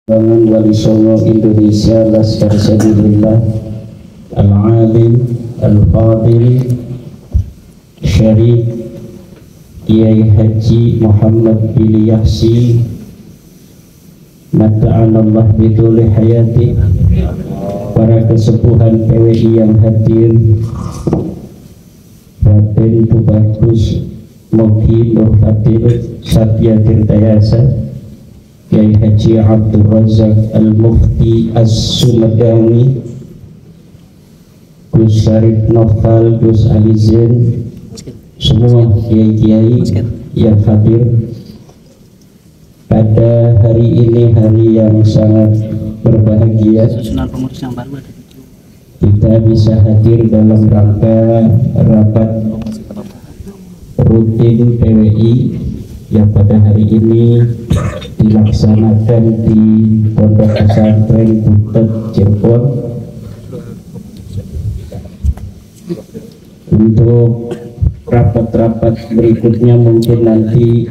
Bangun Wali Songo Indonesia Laskar Sabilillah Al-Alim Al-Fadil Syarif Kiai Haji Muhammad bin Yahsi Mata'anallah bidulih hayati, para kesepuhan PWI yang hadir, Raden Tubagus Mogi Nur Fadil Satya Tirtayasa, Kiai Haji Abdul Razak Al-Mufti As-Sumedani, Gus Syarif Noval, Gus Alizin, semua kiai-kiai yang hadir pada hari ini, hari yang sangat berbahagia. Kita bisa hadir dalam rangka rapat rutin PWI yang pada hari ini dilaksanakan di Pondok Pesantren Butet Cirebon. Untuk rapat-rapat berikutnya mungkin nanti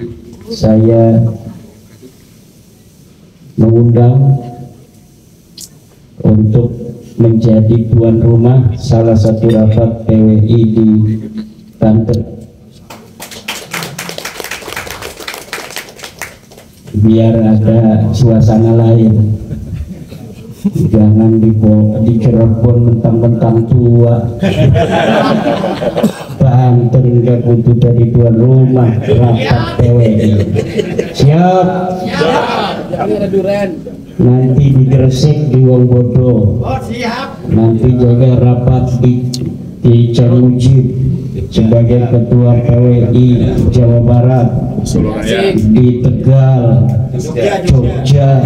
saya mengundang untuk menjadi tuan rumah salah satu rapat PWI di Banten, biar ada suasana lain. Jangan di Cirebon mentang-mentang tua, Banten gak butuh jadi tuan rumah rapat PWI. Siap? Nanti di Gresik, di Wongbodo. Nanti juga rapat di Camujib sebagai ketua PWI Jawa Barat, di Tegal, Jogja,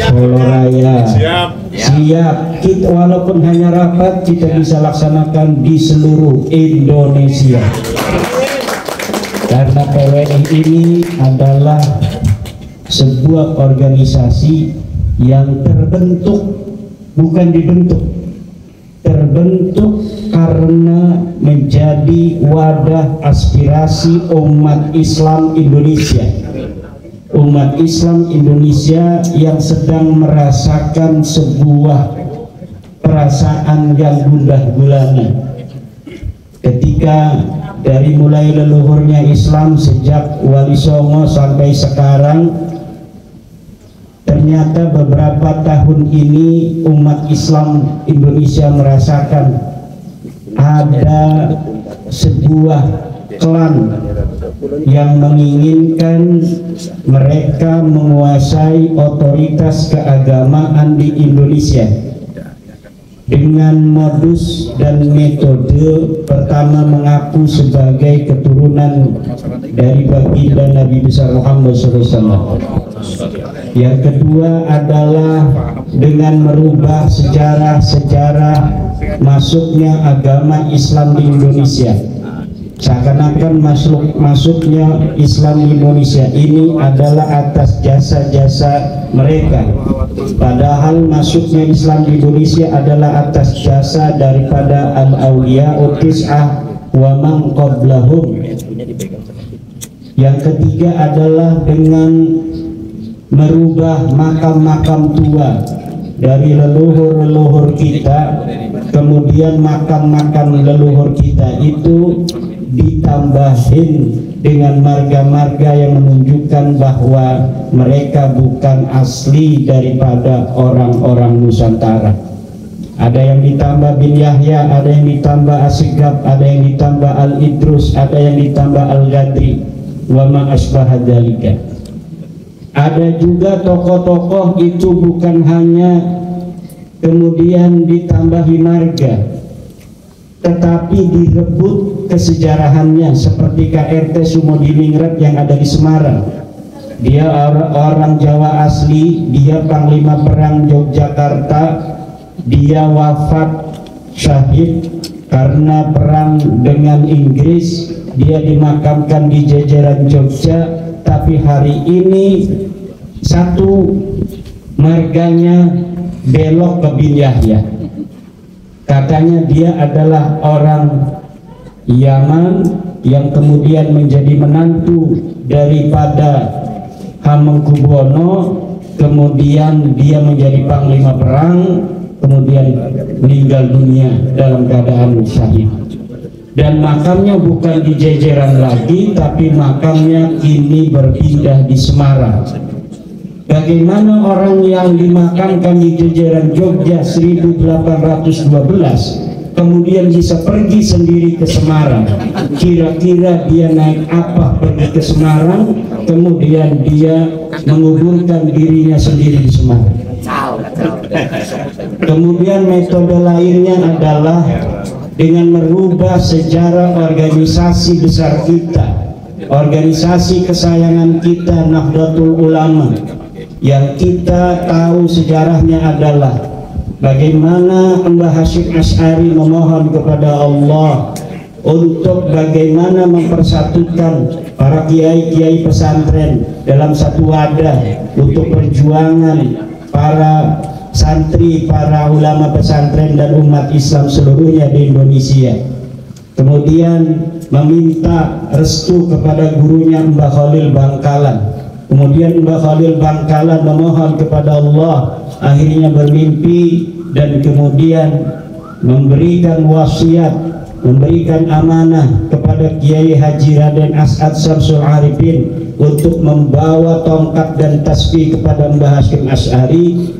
Solo Raya. Siap. Kita walaupun hanya rapat, kita bisa laksanakan di seluruh Indonesia, karena PWI ini adalah sebuah organisasi yang terbentuk, bukan dibentuk, terbentuk karena menjadi wadah aspirasi umat Islam Indonesia. Umat Islam Indonesia yang sedang merasakan sebuah perasaan yang gundah gulana ketika dari mulai leluhurnya Islam sejak Wali Songo sampai sekarang. Ternyata beberapa tahun ini umat Islam Indonesia merasakan ada sebuah klan yang menginginkan mereka menguasai otoritas keagamaan di Indonesia dengan modus dan metode. Pertama, mengaku sebagai keturunan dari baginda Nabi besar Muhammad SAW. Yang kedua adalah dengan merubah sejarah-sejarah masuknya agama Islam di Indonesia. Seakan-akan masuknya Islam di Indonesia ini adalah atas jasa-jasa mereka, padahal masuknya Islam di Indonesia adalah atas jasa daripada al-awliya utis'ah wa man qablahum. Yang ketiga adalah dengan merubah makam-makam tua dari leluhur-leluhur kita, kemudian makam-makam leluhur kita itu ditambahin dengan marga-marga yang menunjukkan bahwa mereka bukan asli daripada orang-orang Nusantara. Ada yang ditambah bin Yahya, ada yang ditambah Asigab, ada yang ditambah Al-Idrus, ada yang ditambah Al-Ghadri, wa ma asbaha dzalika. Ada juga tokoh-tokoh itu bukan hanya kemudian ditambahi marga, tetapi direbut kesejarahannya, seperti KRT Sumodiningrat yang ada di Semarang. Dia orang Jawa asli, dia panglima perang Yogyakarta, dia wafat syahid karena perang dengan Inggris, dia dimakamkan di jajaran Jogja. Tapi hari ini satu marganya belok ke bin Yahya, katanya dia adalah orang Yaman yang kemudian menjadi menantu daripada Hamengkubuwono, kemudian dia menjadi panglima perang, kemudian meninggal dunia dalam keadaan syahid. Dan makamnya bukan di Jejeran lagi, tapi makamnya kini berpindah di Semarang. Bagaimana orang yang dimakamkan di Jejeran Jogja 1812 kemudian bisa pergi sendiri ke Semarang? Kira-kira dia naik apa pergi ke Semarang, kemudian dia menguburkan dirinya sendiri di Semarang? Kemudian metode lainnya adalah dengan merubah sejarah organisasi besar kita, organisasi kesayangan kita, Nahdlatul Ulama, yang kita tahu sejarahnya adalah bagaimana Mbah Hasyim Asy'ari memohon kepada Allah untuk bagaimana mempersatukan para kiai-kiai pesantren dalam satu wadah untuk perjuangan para santri, para ulama pesantren dan umat Islam seluruhnya di Indonesia. Kemudian meminta restu kepada gurunya Mbah Khalil Bangkalan. Kemudian Mbah Khalil Bangkalan memohon kepada Allah, akhirnya bermimpi dan kemudian memberikan wasiat, memberikan amanah kepada Kiai Haji Raden As'ad Syamsul Arifin untuk membawa tongkat dan tasbih kepada Mbah Hasyim Asy'ari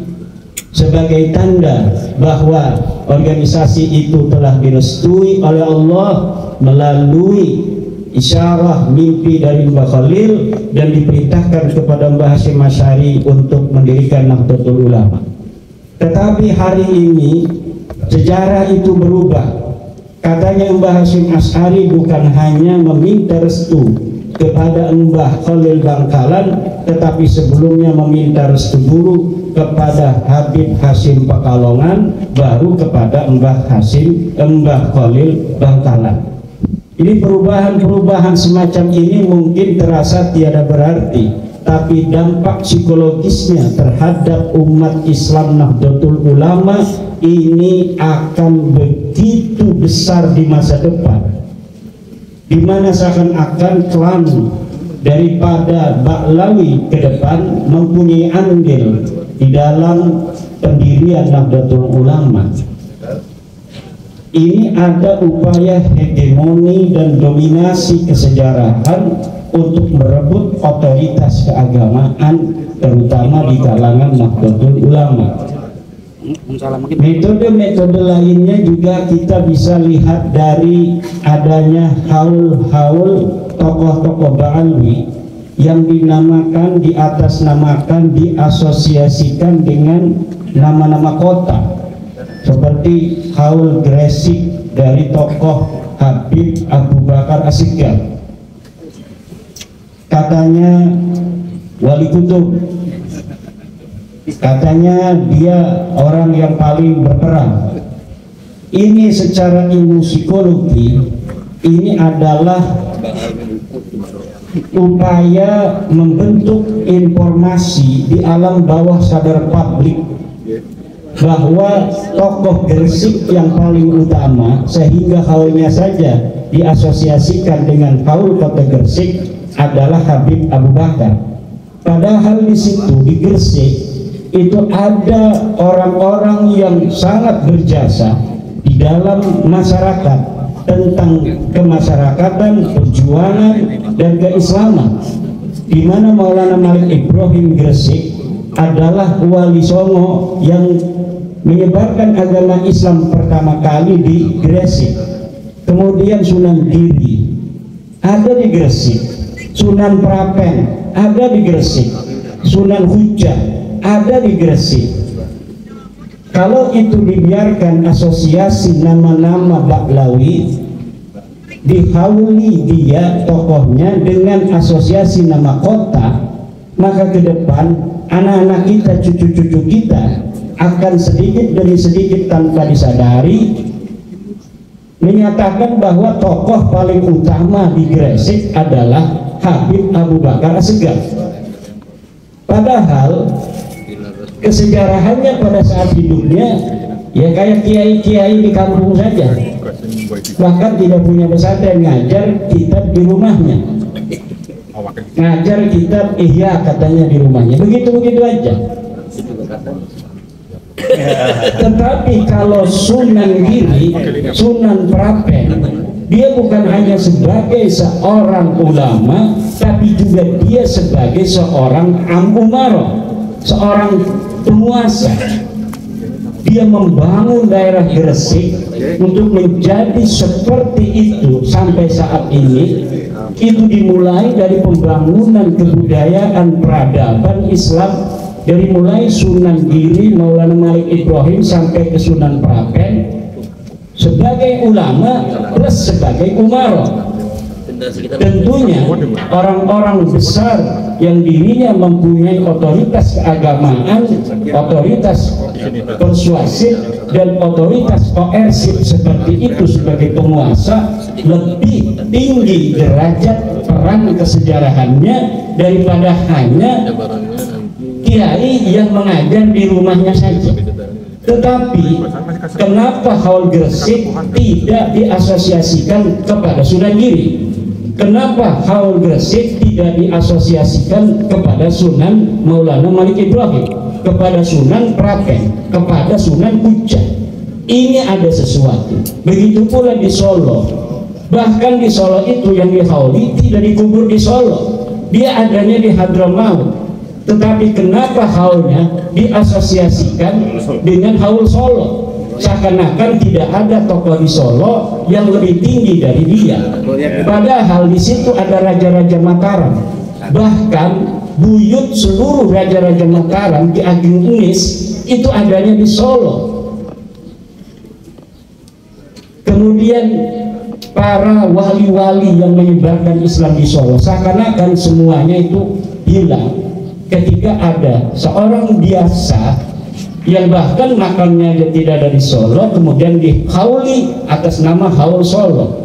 sebagai tanda bahwa organisasi itu telah direstui oleh Allah melalui isyarah mimpi dari Mbah Khalil dan diperintahkan kepada Mbah Hasyim Asy'ari untuk mendirikan Nahdlatul Ulama. Tetapi hari ini sejarah itu berubah. Katanya Mbah Hasyim Asy'ari bukan hanya meminta restu kepada Mbah Khalil Bangkalan, tetapi sebelumnya meminta restu dulu kepada Habib Hasyim Pekalongan, baru kepada Mbah Khalil Bangkalan. Ini perubahan-perubahan semacam ini mungkin terasa tiada berarti, tapi dampak psikologisnya terhadap umat Islam Nahdlatul Ulama ini akan begitu besar di masa depan, di mana seakan-akan klan daripada Ba'lawi ke depan mempunyai andil di dalam pendirian Nahdlatul Ulama. Ini ada upaya hegemoni dan dominasi kesejarahan untuk merebut otoritas keagamaan, terutama di kalangan Nahdlatul Ulama. Metode-metode lainnya juga kita bisa lihat dari adanya haul-haul tokoh-tokoh Ba'alwi yang dinamakan, diatasnamakan, diasosiasikan dengan nama-nama kota, seperti haul Gresik dari tokoh Habib Abu Bakar As-Sigaf. Katanya Wali Kutub, katanya dia orang yang paling berperang. Ini secara ilmu psikologi, ini adalah upaya membentuk informasi di alam bawah sadar publik bahwa tokoh Gresik yang paling utama, sehingga haulnya saja diasosiasikan dengan haul kota Gresik, adalah Habib Abu Bakar. Padahal di situ, di Gresik itu ada orang-orang yang sangat berjasa di dalam masyarakat tentang kemasyarakatan, perjuangan dan keislaman, di mana Maulana Malik Ibrahim Gresik adalah wali songo yang menyebarkan agama Islam pertama kali di Gresik. Kemudian Sunan Giri ada di Gresik, Sunan Prapen ada di Gresik, Sunan Hujah ada di Gresik. Kalau itu dibiarkan asosiasi nama-nama Ba'lawi, dihauli dia tokohnya dengan asosiasi nama kota, maka ke depan anak-anak kita, cucu-cucu kita akan sedikit demi sedikit tanpa disadari menyatakan bahwa tokoh paling utama di Gresik adalah Habib Abu Bakar As-Sigaf. Padahal kesejarahannya pada saat hidupnya ya kayak kiai-kiai di kampung saja, bahkan tidak punya pesantren, ngajar kitab di rumahnya, ngajar kitab Ihya katanya di rumahnya, begitu-begitu aja. Tetapi kalau Sunan Giri, Sunan Prapen, dia bukan hanya sebagai seorang ulama, tapi juga dia sebagai seorang umaro, seorang penguasa. Dia membangun daerah Gresik untuk menjadi seperti itu sampai saat ini. Itu dimulai dari pembangunan kebudayaan peradaban Islam, dari mulai Sunan Giri, Maulana Malik Ibrahim sampai ke Sunan Prapen, sebagai ulama plus sebagai umaro. Tentunya orang-orang besar yang dirinya mempunyai otoritas keagamaan, otoritas persuasif dan otoritas koersif seperti itu sebagai penguasa, lebih tinggi derajat peran kesejarahannya daripada hanya kiai yang mengajar di rumahnya saja. Tetapi kenapa Haul Gresik tidak diasosiasikan kepada Sunan Giri? Kenapa Haul Gresik tidak diasosiasikan kepada Sunan Maulana Malik Ibrahim, kepada Sunan Prapen, kepada Sunan Puja? Ini ada sesuatu. Begitu pula di Solo. Bahkan di Solo itu yang dihauli tidak dikubur di Solo, dia adanya di Hadramaut. Tetapi kenapa haulnya diasosiasikan dengan Haul Solo? Seakan-akan tidak ada tokoh di Solo yang lebih tinggi dari dia. Padahal di situ ada Raja-Raja Mataram. Bahkan buyut seluruh Raja-Raja Mataram di Ageng Unis itu adanya di Solo. Kemudian para wali-wali yang menyebarkan Islam di Solo, seakan-akan semuanya itu hilang ketika ada seorang biasa yang bahkan makamnya tidak ada di Solo, kemudian dihauli atas nama Haul Solo.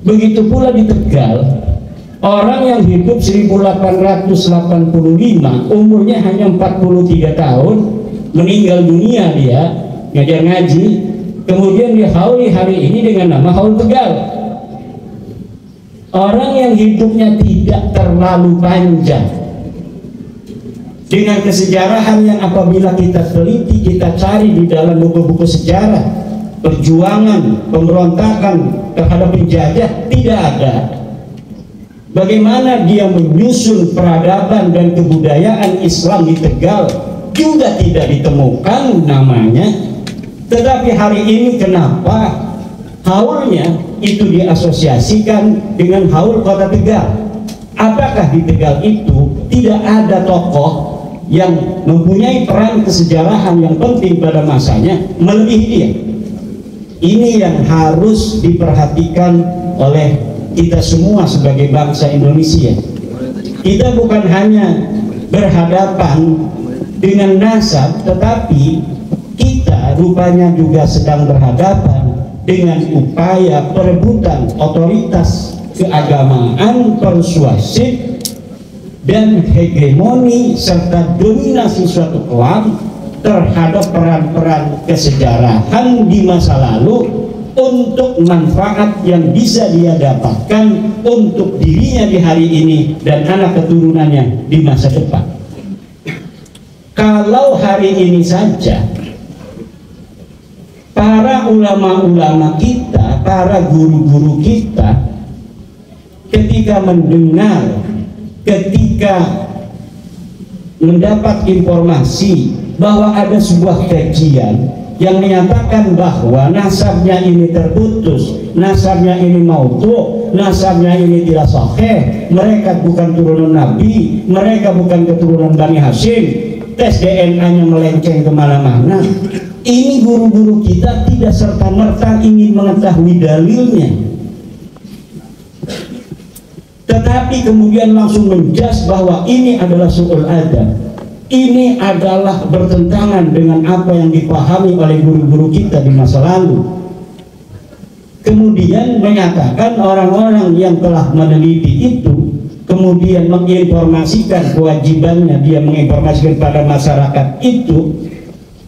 Begitu pula di Tegal, orang yang hidup 1885, umurnya hanya 43 tahun, meninggal dunia dia ngajar ngaji, kemudian dihauli hari ini dengan nama Haul Tegal. Orang yang hidupnya tidak terlalu panjang, dengan kesejarahan yang apabila kita teliti, kita cari di dalam buku-buku sejarah, perjuangan, pemberontakan terhadap penjajah tidak ada. Bagaimana dia menyusun peradaban dan kebudayaan Islam di Tegal juga tidak ditemukan namanya. Tetapi hari ini kenapa haulnya itu diasosiasikan dengan Haul Kota Tegal? Apakah di Tegal itu tidak ada tokoh yang mempunyai peran kesejarahan yang penting pada masanya melebihi dia? Ini yang harus diperhatikan oleh kita semua sebagai bangsa Indonesia. Kita bukan hanya berhadapan dengan nasab, tetapi kita rupanya juga sedang berhadapan dengan upaya perebutan otoritas keagamaan, persuasif, dan hegemoni serta dominasi suatu kelam terhadap peran-peran kesejarahan di masa lalu untuk manfaat yang bisa dia dapatkan untuk dirinya di hari ini dan anak keturunannya di masa depan. Kalau hari ini saja para ulama-ulama kita, para guru-guru kita ketika mendengar, ketika mendapat informasi bahwa ada sebuah kajian yang menyatakan bahwa nasabnya ini terputus, nasabnya ini maudhu', nasabnya ini tidak sahih, mereka bukan turunan Nabi, mereka bukan keturunan Bani Hashim, tes DNA-nya melenceng kemana-mana. Ini guru-guru kita tidak serta-merta ingin mengetahui dalilnya, tetapi kemudian langsung menjas bahwa ini adalah su'ul adab, ini adalah bertentangan dengan apa yang dipahami oleh guru-guru kita di masa lalu. Kemudian menyatakan orang-orang yang telah meneliti itu kemudian menginformasikan, kewajibannya dia menginformasikan pada masyarakat itu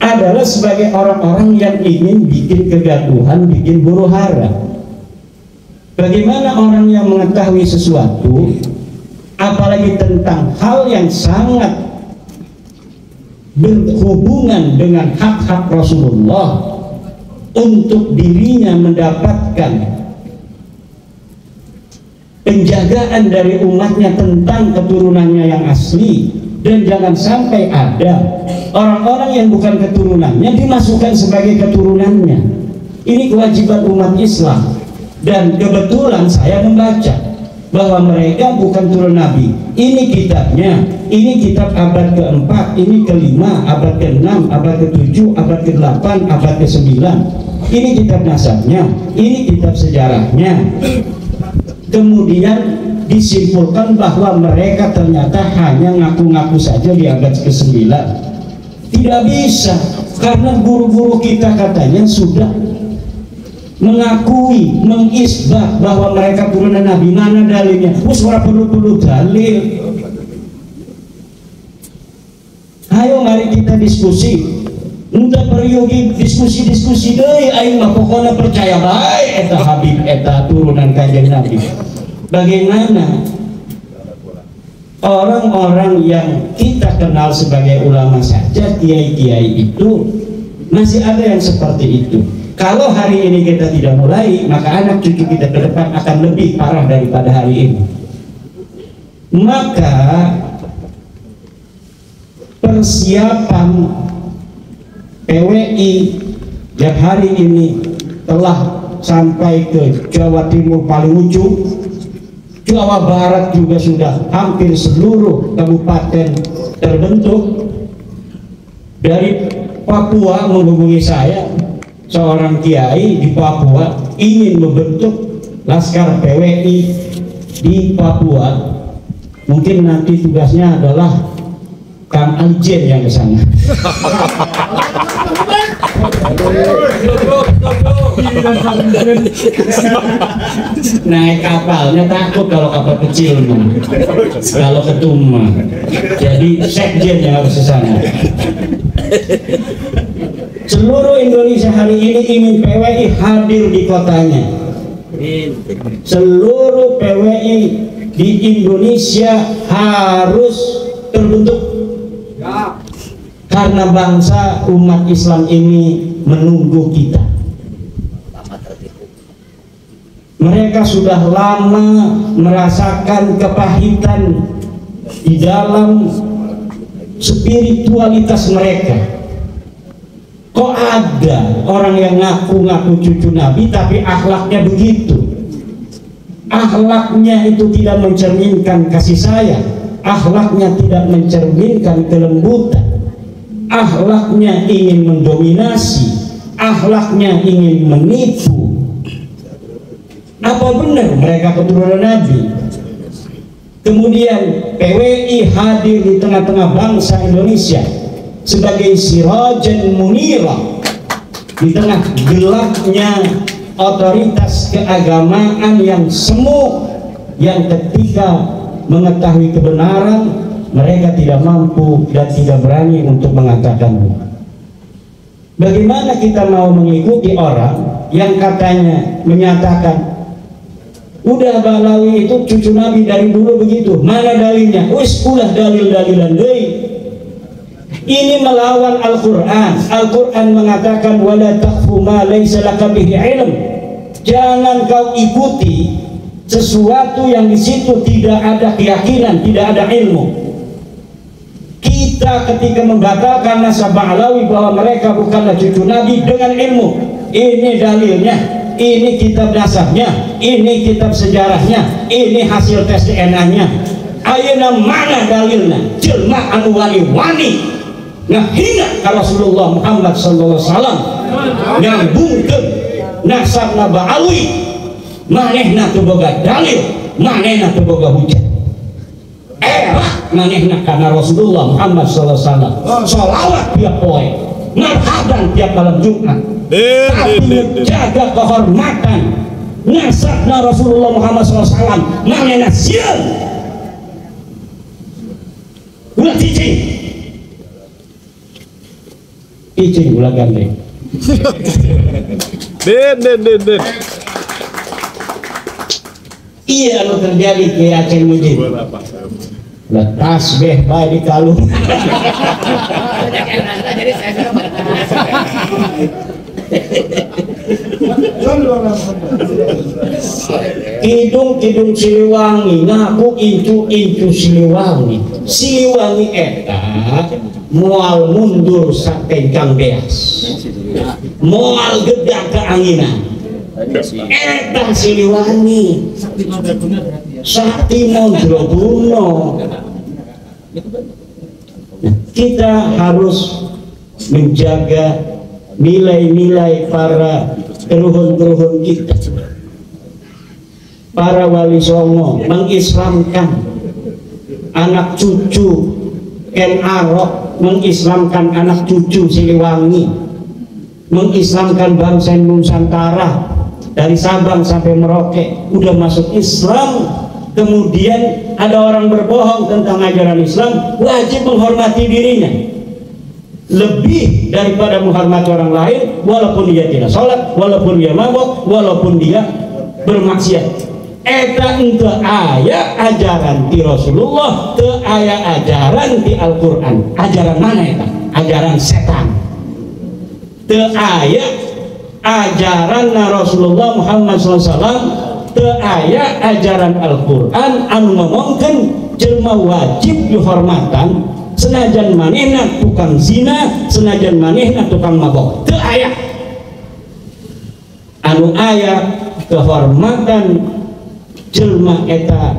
adalah sebagai orang-orang yang ingin bikin kegaduhan, bikin huru hara. Bagaimana orang yang mengetahui sesuatu, apalagi tentang hal yang sangat berhubungan dengan hak-hak Rasulullah untuk dirinya mendapatkan penjagaan dari umatnya tentang keturunannya yang asli, dan jangan sampai ada orang-orang yang bukan keturunannya dimasukkan sebagai keturunannya. Ini kewajiban umat Islam, dan kebetulan saya membaca bahwa mereka bukan turun Nabi. Ini kitabnya, ini kitab abad ke-4, ini ke-5, abad ke-6, abad ke-7, abad ke-8, abad ke-9. Ini kitab nasabnya, ini kitab sejarahnya. Kemudian disimpulkan bahwa mereka ternyata hanya ngaku-ngaku saja di abad ke-9. Tidak bisa, karena guru-guru kita katanya sudah mengakui, mengisbat bahwa mereka turunan Nabi. Mana dalilnya? Uswara perlu dalil. Ayo mari kita diskusi. Untuk periogi diskusi deh. Ayo mah pokoknya percaya baik eta Habib, eta turunan kanjeng Nabi. Bagaimana orang-orang yang kita kenal sebagai ulama saja, kiai-kiai itu masih ada yang seperti itu. Kalau hari ini kita tidak mulai, maka anak cucu kita ke depan akan lebih parah daripada hari ini. Maka persiapan PWI yang hari ini telah sampai ke Jawa Timur paling ujung, Jawa Barat juga sudah hampir seluruh kabupaten terbentuk. Dari Papua menghubungi saya seorang kiai di Papua ingin membentuk Laskar PWI di Papua. Mungkin nanti tugasnya adalah Kang Aljen yang ke sana. Naik kapalnya takut kalau kapal kecil, kalau ketuma. Jadi sekjen yang harus ke sana. Seluruh Indonesia hari ini ingin PWI hadir di kotanya. Seluruh PWI di Indonesia harus terbentuk, karena bangsa umat Islam ini menunggu kita. Mereka sudah lama merasakan kepahitan di dalam spiritualitas mereka. Kok ada orang yang ngaku-ngaku cucu Nabi tapi akhlaknya begitu? Akhlaknya itu tidak mencerminkan kasih sayang, akhlaknya tidak mencerminkan kelembutan, akhlaknya ingin mendominasi, akhlaknya ingin menipu. Apa benar mereka keturunan Nabi? Kemudian PWI hadir di tengah-tengah bangsa Indonesia sebagai sirajan munira di tengah gelapnya otoritas keagamaan yang semu, yang ketika mengetahui kebenaran mereka tidak mampu dan tidak berani untuk mengatakannya. Bagaimana kita mau mengikuti orang yang katanya menyatakan udah Balawi itu cucu Nabi dari dulu begitu? Mana dalilnya? Wis ulah dalil-dalilan deui. Ini melawan Al-Quran. Al-Quran mengatakan wala taqfu ma laysa laka bihi ilm. Jangan kau ikuti sesuatu yang di situ tidak ada keyakinan, tidak ada ilmu. Kita ketika membatalkan nasab Ba'lawi bahwa mereka bukanlah cucu Nabi dengan ilmu, ini dalilnya, ini kitab nasabnya, ini kitab sejarahnya, ini hasil tes DNA-nya. Ayeuna mana dalilnya? Jelma anu wani-wani ngahina ka Rasulullah Muhammad sallallahu alaihi wasallam nyambungkeun nasabna Ba'lawi, manehna teu boga dalil, manehna teu boga hujah. Manehna kana Rasulullah Muhammad sallallahu alaihi wasallam sholawat tiap poe, marhaban tiap malam Jumat, tapi jaga kehormatan nasabna Rasulullah Muhammad sallallahu alaihi wasallam manehna sieun ulah cicing ulah gandeng. Den. Iya anu terjadi ke Aceh Mujib. tasbih bae di kalung. Kidung Siliwangi ngaku incu Siliwangi eta moal mundur satengkang beas, moal gedak keanginan. Eta Siliwangi sakti mondroguno. Kita harus menjaga nilai-nilai para keruhun-keruhun kita, para wali songo, mengislamkan anak cucu Ken Arok, mengislamkan anak cucu Siliwangi, mengislamkan bangsa Nusantara dari Sabang sampai Merauke udah masuk Islam. Kemudian ada orang berbohong tentang ajaran Islam, wajib menghormati dirinya lebih daripada menghormati orang lain, walaupun dia tidak sholat, walaupun dia mabok, walaupun dia bermaksiat. Eta ente aya ajaran di Rasulullah, te aya ajaran di Al-Quran. Ajaran mana eta? Ajaran setan. Te aya ajaran Rasulullah Muhammad SAW, te aya ajaran Al-Quran anu ngomongkeun jelema wajib dihormatan senajan manehna tukang zina, senajan manehna tukang mabok. Teu aya anu aya kehormatan jelema eta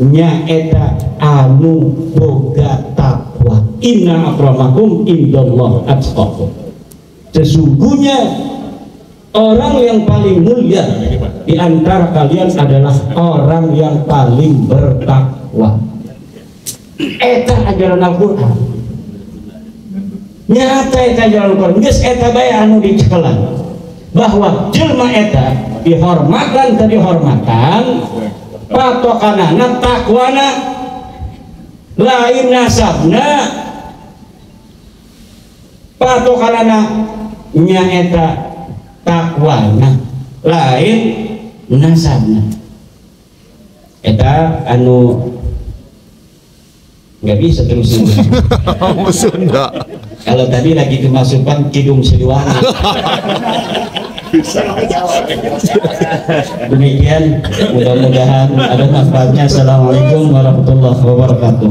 nyaeta anu boga takwa. Inna akramakum indallah atqakum. Sesungguhnya orang yang paling mulia di antara kalian adalah orang yang paling bertakwa. Eta ajaran Al-Quran. Nyata eta ajaran Al-Quran. Geus eta bae anu dicekelan bahwa jelma eta dihormatan tadi hormatan patokanana takwana lain nasabna, patokanana nyaeta takwana lain nasabna. Eta anu nggak bisa terus Sunda. Kalau tadi lagi kemasukan Kidung Siliwangi. Demikian, mudah-mudahan ada manfaatnya. Assalamualaikum warahmatullahi wabarakatuh.